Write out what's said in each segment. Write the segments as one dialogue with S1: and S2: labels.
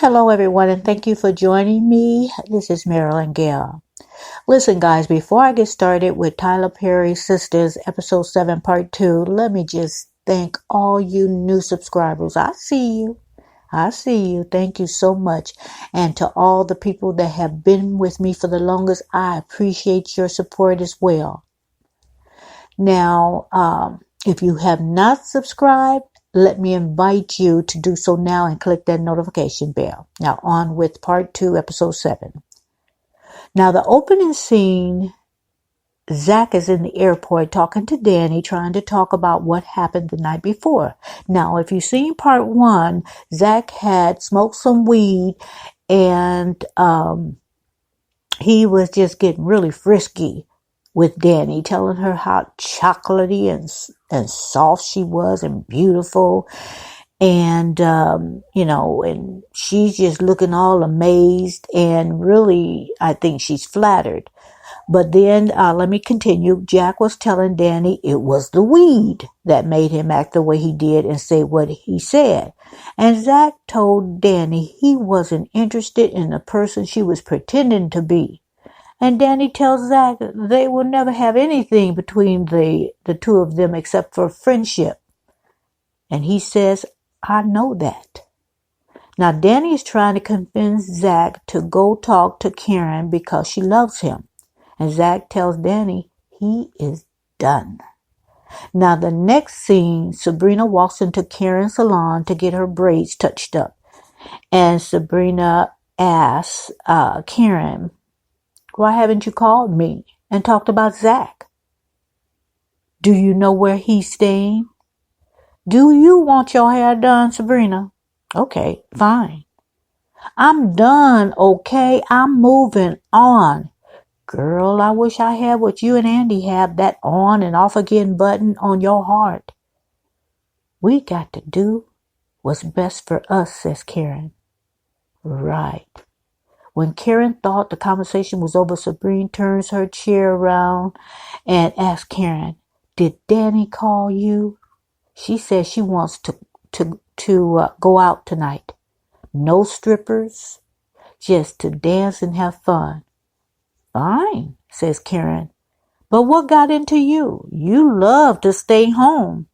S1: Hello, everyone, and thank you for joining me. This is Marilyn Gale. Listen, guys, before I get started with Tyler Perry's Sistas, Episode 7, Part 2, let me just thank all you new subscribers. I see you. I see you. Thank you so much. And to all the people that have been with me for the longest, I appreciate your support as well. Now, if you have not subscribed, let me invite you to do so now and click that notification bell. Now on with part 2, episode 7. Now the opening scene, Zack is in the airport talking to Danny, trying to talk about what happened the night before. Now, if you've seen part 1, Zack had smoked some weed and he was just getting really frisky with Danny, telling her how chocolatey and soft she was and beautiful. And, and she's just looking all amazed and really, I think she's flattered. But then, let me continue. Jack was telling Danny it was the weed that made him act the way he did and say what he said. And Zack told Danny he wasn't interested in the person she was pretending to be. And Danny tells Zack they will never have anything between the two of them except for friendship. And he says, I know that. Now Danny is trying to convince Zack to go talk to Karen because she loves him. And Zack tells Danny he is done. Now the next scene, Sabrina walks into Karen's salon to get her braids touched up. And Sabrina asks Karen, why haven't you called me and talked about Zack? Do you know where he's staying? Do you want your hair done, Sabrina? Okay, fine. I'm done, okay? I'm moving on. Girl, I wish I had what you and Andy have, that on and off again button on your heart. We got to do what's best for us, says Karen. Right. When Karen thought the conversation was over, Sabrina turns her chair around and asks Karen, did Danny call you? She says she wants to go out tonight. No strippers, just to dance and have fun. Fine, says Karen. But what got into you? You love to stay home.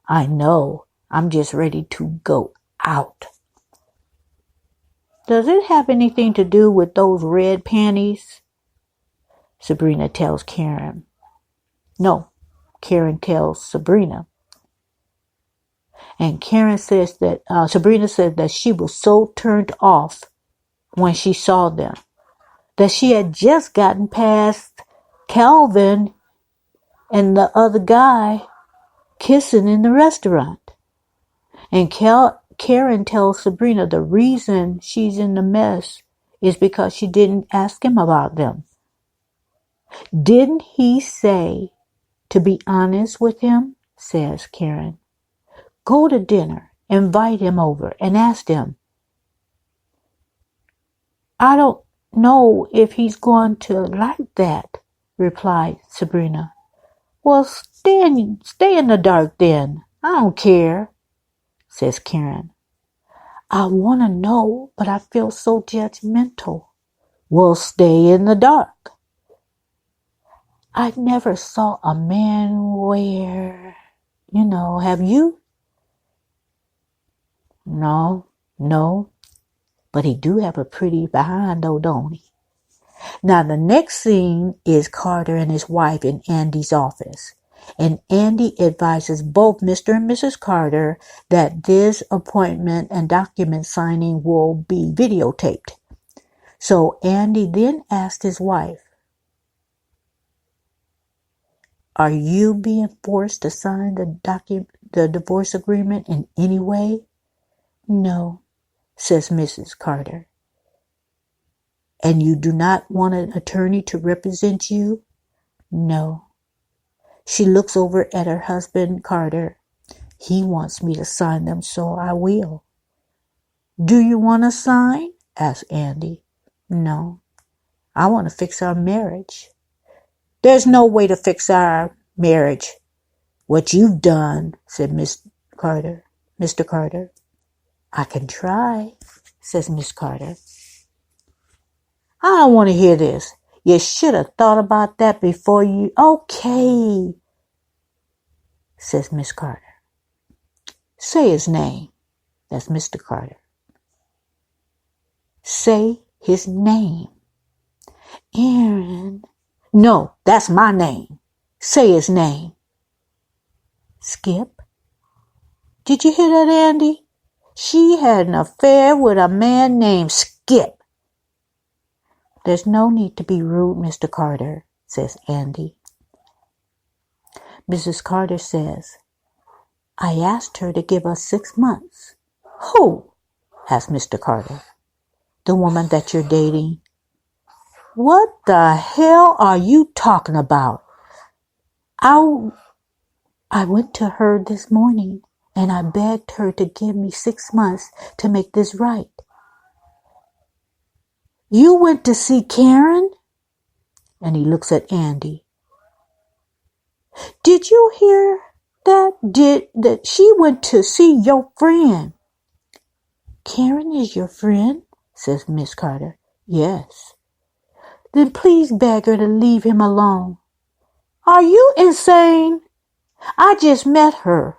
S1: I know. I'm just ready to go out. Does it have anything to do with those red panties? Sabrina tells Karen. No, Karen tells Sabrina. And Karen says that, Sabrina said that she was so turned off when she saw them, that she had just gotten past Calvin and the other guy kissing in the restaurant. And Karen tells Sabrina the reason she's in the mess is because she didn't ask him about them. Didn't he say to be honest with him? Says Karen. Go to dinner, invite him over, and ask him. I don't know if he's going to like that, replied Sabrina. Well, stay in the dark then. I don't care, says Karen. I want to know, but I feel so judgmental. Well, stay in the dark. I never saw a man wear, have you? No, but he do have a pretty behind though, don't he? Now the next scene is Carter and his wife in Andy's office. And Andy advises both Mr. and Mrs. Carter that this appointment and document signing will be videotaped. So Andy then asked his wife, are you being forced to sign the divorce agreement in any way? No, says Mrs. Carter. And you do not want an attorney to represent you? No. She looks over at her husband, Carter. He wants me to sign them, so I will. Do you want to sign? Asked Andy. No. I want to fix our marriage. There's no way to fix our marriage. What you've done, said Mr. Carter. I can try, says Miss Carter. I don't want to hear this. You should have thought about that before you... Okay, says Miss Carter. Say his name. That's Mr. Carter. Say his name. Aaron. No, that's my name. Say his name. Skip. Did you hear that, Andy? She had an affair with a man named Skip. There's no need to be rude, Mr. Carter, says Andy. Mrs. Carter says, I asked her to give us 6 months. Who? Asked Mr. Carter. The woman that you're dating. What the hell are you talking about? I went to her this morning and I begged her to give me 6 months to make this right. You went to see Karen? And he looks at Andy. Did you hear that? That she went to see your friend? Karen is your friend? Says Miss Carter. Yes. Then please beg her to leave him alone. Are you insane? I just met her.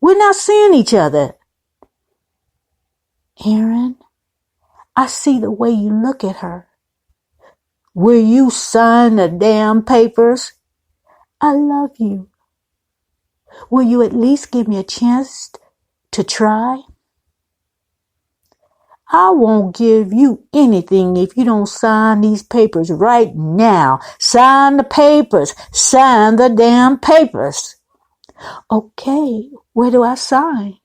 S1: We're not seeing each other. Aaron, I see the way you look at her. Will you sign the damn papers? I love you. Will you at least give me a chance to try? I won't give you anything if you don't sign these papers right now. Sign the papers. Sign the damn papers. Okay, where do I sign?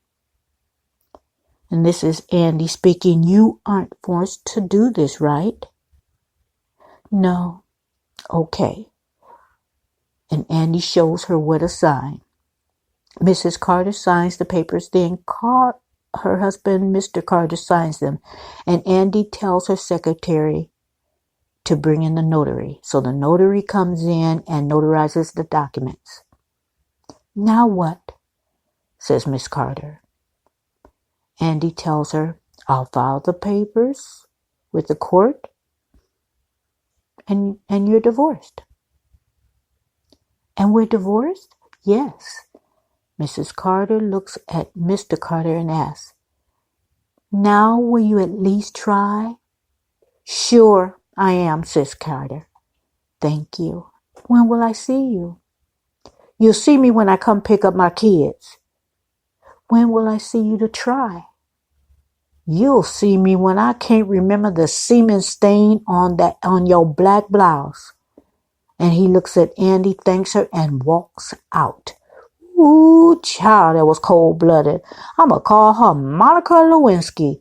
S1: And this is Andy speaking. You aren't forced to do this, right? No. Okay. And Andy shows her where to sign. Mrs. Carter signs the papers, then her husband, Mr. Carter, signs them. And Andy tells her secretary to bring in the notary. So the notary comes in and notarizes the documents. Now what? Says Miss Carter. Andy tells her, I'll file the papers with the court and you're divorced. And we're divorced? Yes. Mrs. Carter looks at Mr. Carter and asks, now will you at least try? Sure, I am, says Carter. Thank you. When will I see you? You'll see me when I come pick up my kids. When will I see you to try? You'll see me when I can't remember the semen stain on your black blouse. And he looks at Andy, thanks her, and walks out. Ooh, child, that was cold-blooded. I'm going to call her Monica Lewinsky.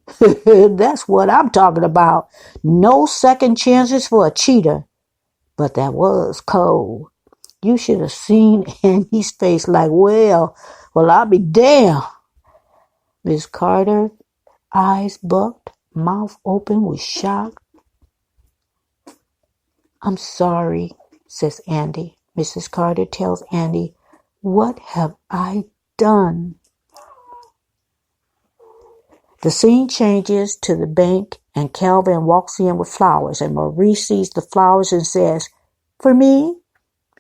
S1: That's what I'm talking about. No second chances for a cheater. But that was cold. You should have seen Andy's face like, well, I'll be damned. Miss Carter, eyes bucked, mouth open with shock. I'm sorry, says Andy. Mrs. Carter tells Andy, what have I done? The scene changes to the bank and Calvin walks in with flowers and Maurice sees the flowers and says, for me?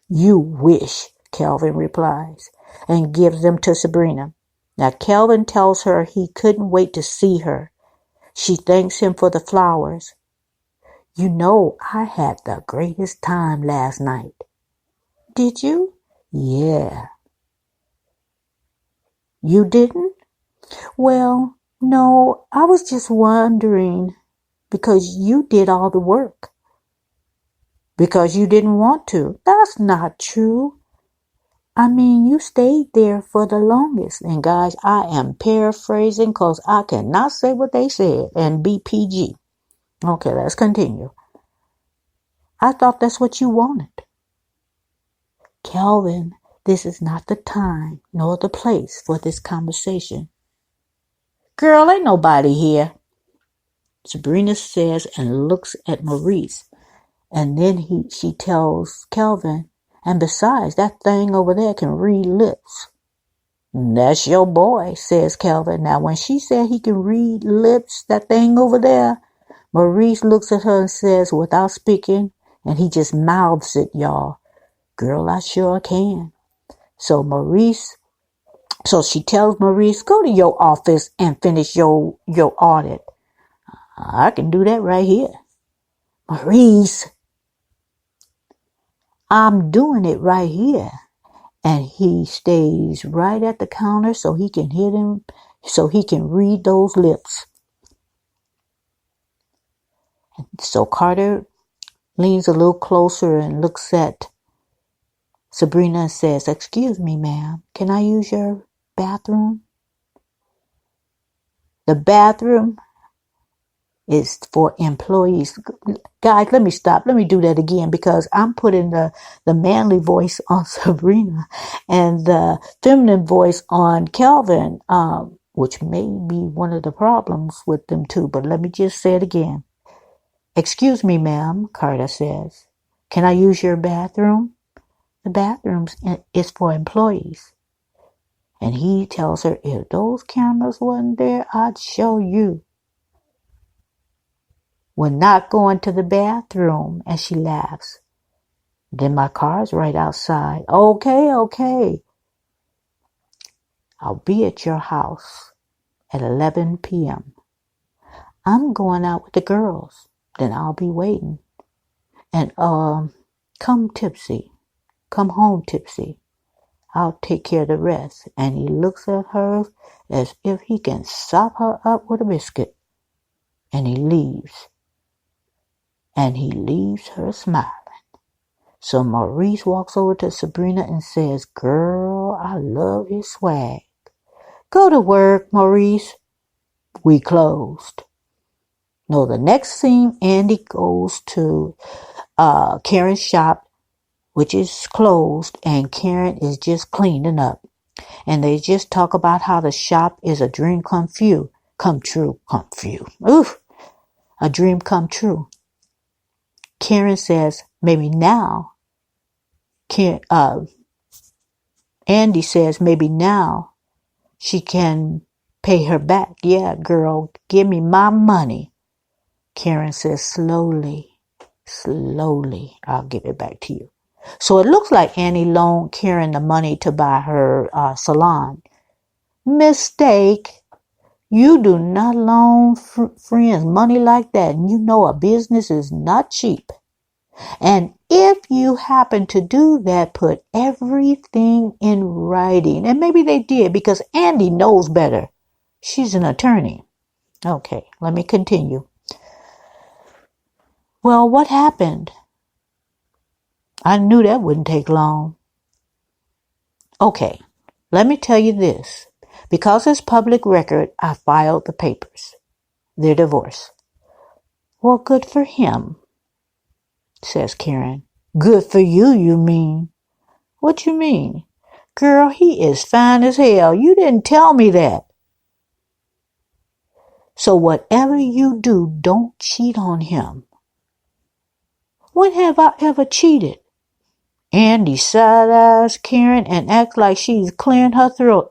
S1: You wish, Calvin replies and gives them to Sabrina. Now Calvin tells her he couldn't wait to see her. She thanks him for the flowers. You know, I had the greatest time last night. Did you? Yeah. You didn't? Well, no, I was just wondering because you did all the work. Because you didn't want to. That's not true. I mean, you stayed there for the longest. And guys, I am paraphrasing because I cannot say what they said and be PG. Okay, let's continue. I thought that's what you wanted. Calvin, this is not the time nor the place for this conversation. Girl, ain't nobody here. Sabrina says and looks at Maurice. And then she tells Calvin, and besides, that thing over there can read lips. That's your boy, says Calvin. Now, when she said he can read lips, that thing over there, Maurice looks at her and says, without speaking, and he just mouths it, y'all. Girl, I sure can. So she tells Maurice, go to your office and finish your audit. I can do that right here. Maurice, I'm doing it right here. And he stays right at the counter so he can read those lips. So Carter leans a little closer and looks at Sabrina and says, excuse me, ma'am, can I use your bathroom? The bathroom is for employees. Guys, let me stop. Let me do that again because I'm putting the manly voice on Sabrina and the feminine voice on Calvin, which may be one of the problems with them too. But let me just say it again. Excuse me, ma'am, Carter says. Can I use your bathroom? The bathroom is for employees. And he tells her, if those cameras wasn't there, I'd show you. We're not going to the bathroom. And she laughs. Then my car's right outside. Okay. I'll be at your house at 11 p.m. I'm going out with the girls. Then I'll be waiting. And come home tipsy. I'll take care of the rest. And he looks at her as if he can sop her up with a biscuit. And he leaves. And he leaves her smiling. So Maurice walks over to Sabrina and says, girl, I love his swag. Go to work, Maurice. We closed. No, the next scene, Andy goes to Karen's shop, which is closed, and Karen is just cleaning up. And they just talk about how the shop is a dream come true. Oof, a dream come true. Karen says, maybe now. Andy says, maybe now she can pay her back. Yeah, girl, give me my money. Karen says, slowly, I'll give it back to you. So it looks like Annie loaned Karen the money to buy her salon. Mistake. You do not loan friends money like that. And you know a business is not cheap. And if you happen to do that, put everything in writing. And maybe they did because Andy knows better. She's an attorney. Okay, let me continue. Well, what happened? I knew that wouldn't take long. Okay, let me tell you this. Because it's public record, I filed the papers. Their divorce. Well, good for him, says Karen. Good for you, you mean? What you mean? Girl, he is fine as hell. You didn't tell me that. So whatever you do, don't cheat on him. When have I ever cheated? Andy side-eyes Karen and acts like she's clearing her throat.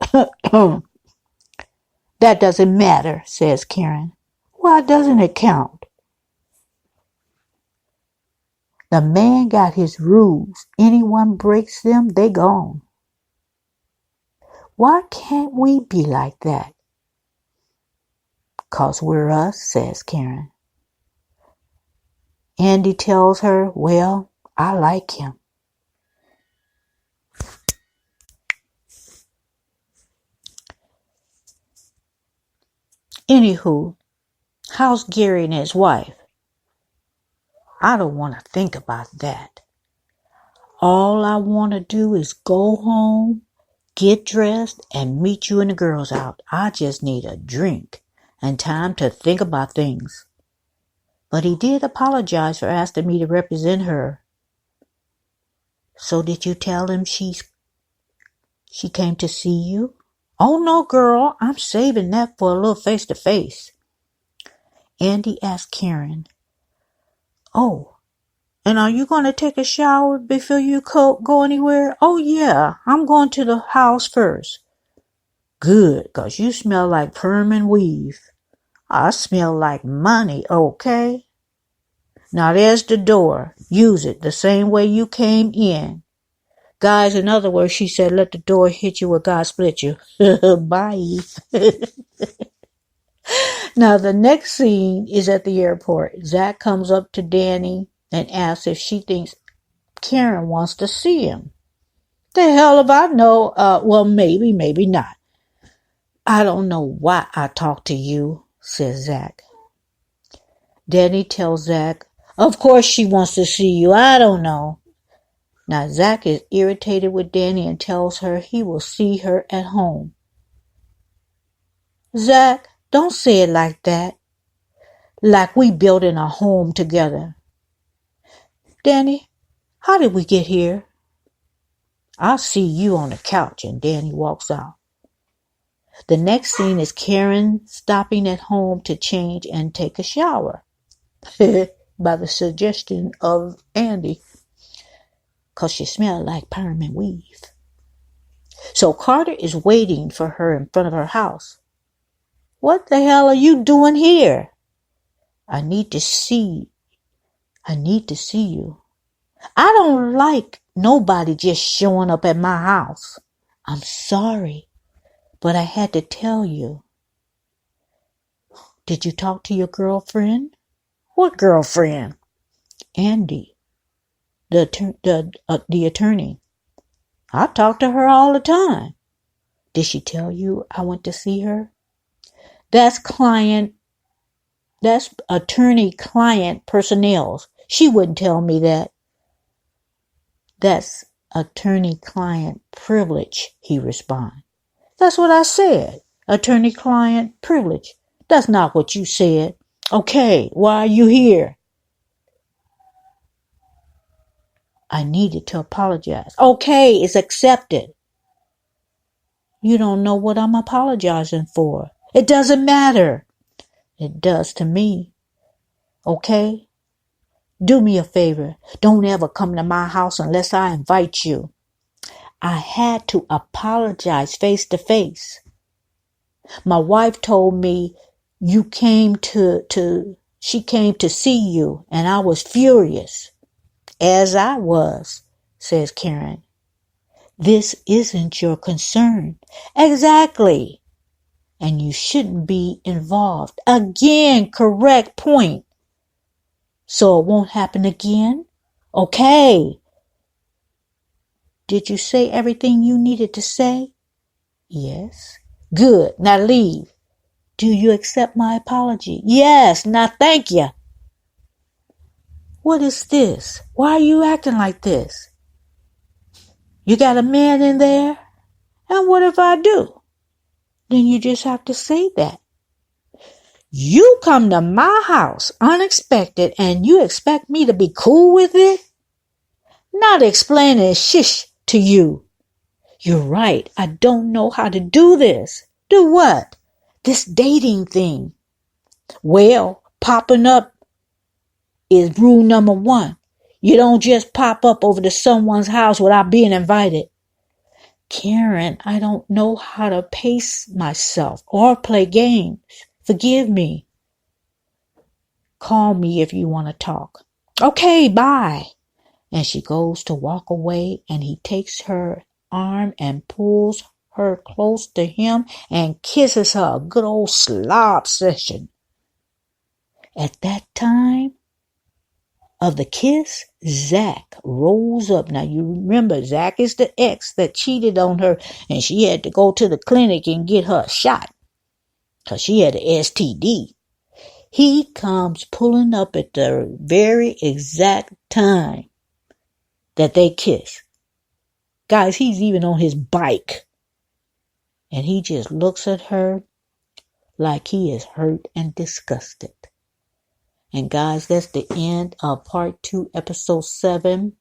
S1: That doesn't matter, says Karen. Why doesn't it count? The man got his rules. Anyone breaks them, they gone. Why can't we be like that? 'Cause we're us, says Karen. Andy tells her, well, I like him. Anywho, how's Gary and his wife? I don't want to think about that. All I want to do is go home, get dressed, and meet you and the girls out. I just need a drink and time to think about things. But he did apologize for asking me to represent her. So did you tell him she came to see you? Oh no, girl, I'm saving that for a little face-to-face. Andy asked Karen, oh, and are you going to take a shower before you go anywhere? Oh yeah, I'm going to the house first. Good, 'cause you smell like perm and weave. I smell like money, okay? Now there's the door. Use it the same way you came in. Guys, in other words, she said, let the door hit you where God split you. Bye. Now, the next scene is at the airport. Zack comes up to Danny and asks if she thinks Karen wants to see him. The hell if I know. Well, maybe, maybe not. I don't know why I talk to you, says Zack. Danny tells Zack, of course she wants to see you. I don't know. Now, Zack is irritated with Danny and tells her he will see her at home. Zack, don't say it like that. Like we building a home together. Danny, how did we get here? I'll see you on the couch, and Danny walks out. The next scene is Karen stopping at home to change and take a shower. By the suggestion of Andy. 'Cause she smelled like perm and weave. So Carter is waiting for her in front of her house. What the hell are you doing here? I need to see you. I don't like nobody just showing up at my house. I'm sorry, but I had to tell you. Did you talk to your girlfriend? What girlfriend? Andy, the attorney. I talk to her all the time. Did she tell you I went to see her? That's attorney-client personnel. She wouldn't tell me that. That's attorney-client privilege, he responds. That's what I said. Attorney-client privilege. That's not what you said. Okay, why are you here? I needed to apologize. Okay, it's accepted. You don't know what I'm apologizing for. It doesn't matter. It does to me. Okay? Do me a favor. Don't ever come to my house unless I invite you. I had to apologize face to face. My wife told me she came to see you, and I was furious. As I was, says Karen. This isn't your concern. Exactly. And you shouldn't be involved. Again, correct point. So it won't happen again? Okay. Did you say everything you needed to say? Yes. Good. Now leave. Do you accept my apology? Yes. Now thank you. What is this? Why are you acting like this? You got a man in there? And what if I do? Then you just have to say that. You come to my house unexpected and you expect me to be cool with it? Not explaining shish to you. You're right. I don't know how to do this. Do what? This dating thing. Well, popping up is rule number 1. You don't just pop up over to someone's house without being invited. Karen, I don't know how to pace myself or play games. Forgive me. Call me if you want to talk. Okay, bye. And she goes to walk away, and he takes her arm and pulls her close to him and kisses her. A good old slob session. At that time of the kiss, Zack rose up. Now you remember, Zack is the ex that cheated on her, and she had to go to the clinic and get her shot because she had an STD. He comes pulling up at the very exact time that they kiss. Guys, he's even on his bike. And he just looks at her like he is hurt and disgusted. And guys, that's the end of part 2, episode 7.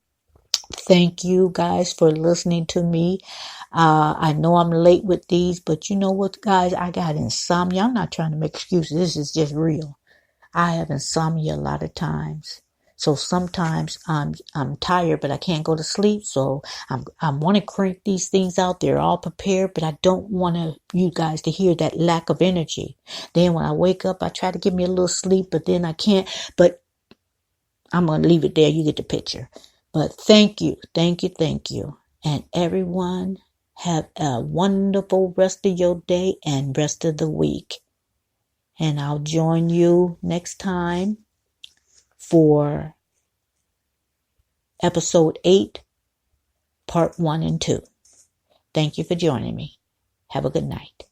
S1: Thank you guys for listening to me. I know I'm late with these, but you know what, guys? I got insomnia. I'm not trying to make excuses. This is just real. I have insomnia a lot of times. So sometimes I'm tired, but I can't go to sleep. So I want to crank these things out. They're all prepared, but I don't want you guys to hear that lack of energy. Then when I wake up, I try to give me a little sleep, but then I can't. But I'm going to leave it there. You get the picture. But thank you. And everyone have a wonderful rest of your day and rest of the week. And I'll join you next time for episode 8, part 1 and 2. Thank you for joining me. Have a good night.